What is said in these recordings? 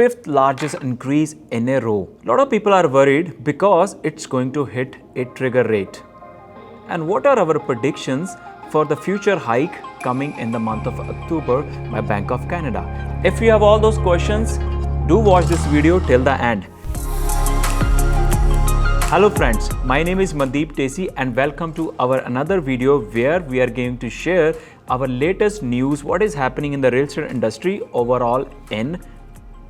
fifth largest increase in a row. A lot of people are worried because it's going to hit a trigger rate. And what are our predictions for the future hike coming in the month of October by Bank of Canada? If you have all those questions, do watch this video till the end. Hello friends, my name is Mandeep Dhesi and welcome to our another video where we are going to share our latest news, what is happening in the real estate industry overall in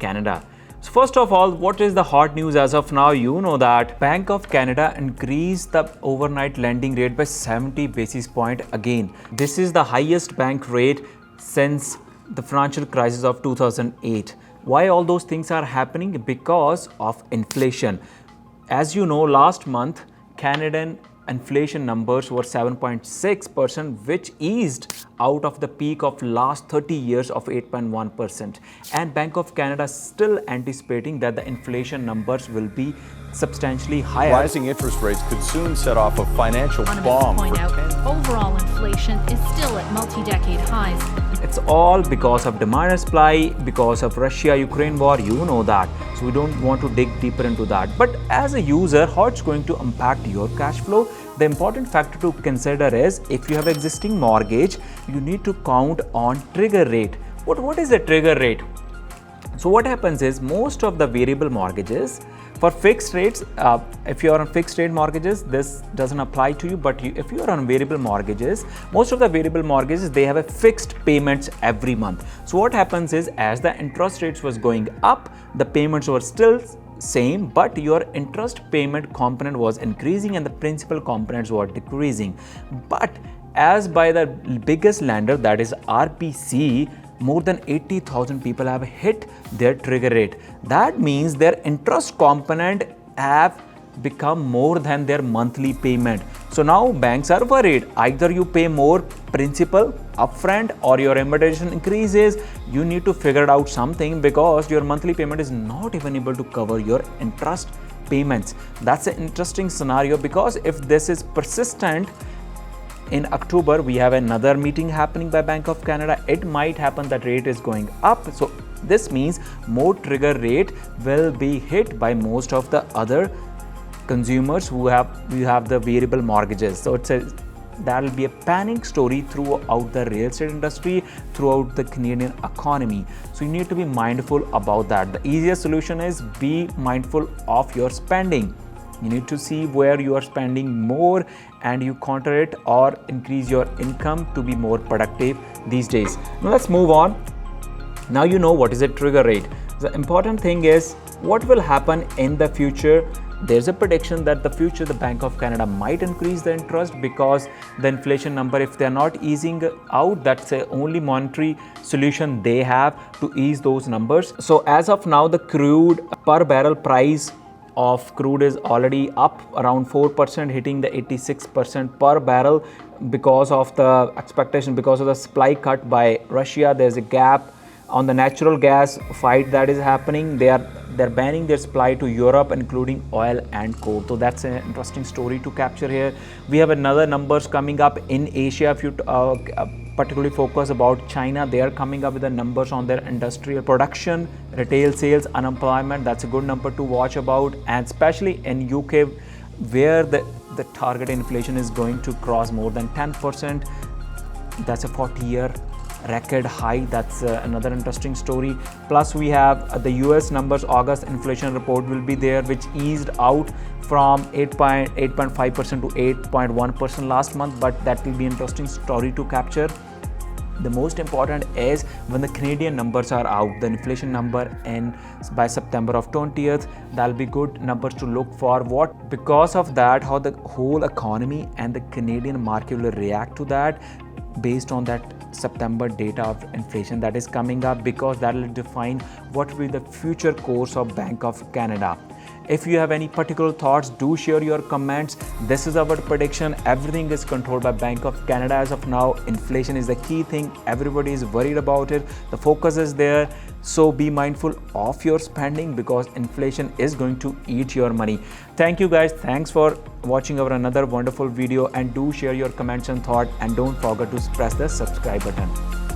Canada. So first of all, what is the hot news as of now? You know that Bank of Canada increased the overnight lending rate by 70 basis points again. This is the highest bank rate since the financial crisis of 2008. Why all those things are happening? Because of inflation. As you know, last month, Canadian inflation numbers were 7.6%, which eased out of the peak of last 30 years of 8.1%. And Bank of Canada is still anticipating that the inflation numbers will be substantially higher. Rising interest rates could soon set off a financial bomb. Point out, overall inflation is still at multi-decade highs. It's all because of demand and supply, because of Russia-Ukraine war, you know that. So we don't want to dig deeper into that. But as a user, how it's going to impact your cash flow? The important factor to consider is if you have existing mortgage, you need to count on trigger rate. What is the trigger rate? So what happens is most of the variable mortgages, for fixed rates, if you are on fixed rate mortgages, this doesn't apply to you. But if you are on variable mortgages, most of the variable mortgages, they have a fixed payments every month. So what happens is as the interest rates was going up, the payments were still same, but your interest payment component was increasing and the principal components were decreasing. But as by the biggest lender, that is RBC, more than 80,000 people have hit their trigger rate. That means their interest component have become more than their monthly payment. So now banks are worried. Either you pay more principal upfront or your amortization increases. You need to figure out something because your monthly payment is not even able to cover your interest payments. That's an interesting scenario because if this is persistent, in October, we have another meeting happening by Bank of Canada. It might happen that rate is going up. So this means more trigger rate will be hit by most of the other consumers who have the variable mortgages. So that will be a panic story throughout the real estate industry, throughout the Canadian economy. So you need to be mindful about that. The easiest solution is be mindful of your spending. You need to see where you are spending more and you counter it or increase your income to be more productive these days. Now let's move on. Now you know what is a trigger rate. The important thing is what will happen in the future. There's a prediction that the future the Bank of Canada might increase the interest because the inflation number, if they're not easing out, that's the only monetary solution they have to ease those numbers. So as of now, the crude per barrel price of crude is already up around 4%, hitting the 86% per barrel because of the expectation, because of the supply cut by Russia. There's a gap on the natural gas fight that is happening. They're banning their supply to Europe, including oil and coal. So that's an interesting story to capture here. We have another numbers coming up in Asia. If you particularly focus about China, they are coming up with the numbers on their industrial production, retail sales, unemployment. That's a good number to watch about, and especially in UK where the target inflation is going to cross more than 10%. That's a 40-year record high. That's another interesting story. Plus we have the US numbers. August inflation report will be there, which eased out from 8.5% to 8.1% last month, but that will be interesting story to capture. The most important is when the Canadian numbers are out, the inflation number by September of 20th, that'll be good numbers to look for. Because of that, how the whole economy and the Canadian market will react to that based on that September data of inflation that is coming up, because that will define what will be the future course of Bank of Canada. If you have any particular thoughts, do share your comments. This is our prediction. Everything is controlled by Bank of Canada as of now. Inflation is the key thing. Everybody is worried about it. The focus is there. So be mindful of your spending because inflation is going to eat your money. Thank you guys. Thanks for watching our another wonderful video, and do share your comments and thoughts, and don't forget to press the subscribe button.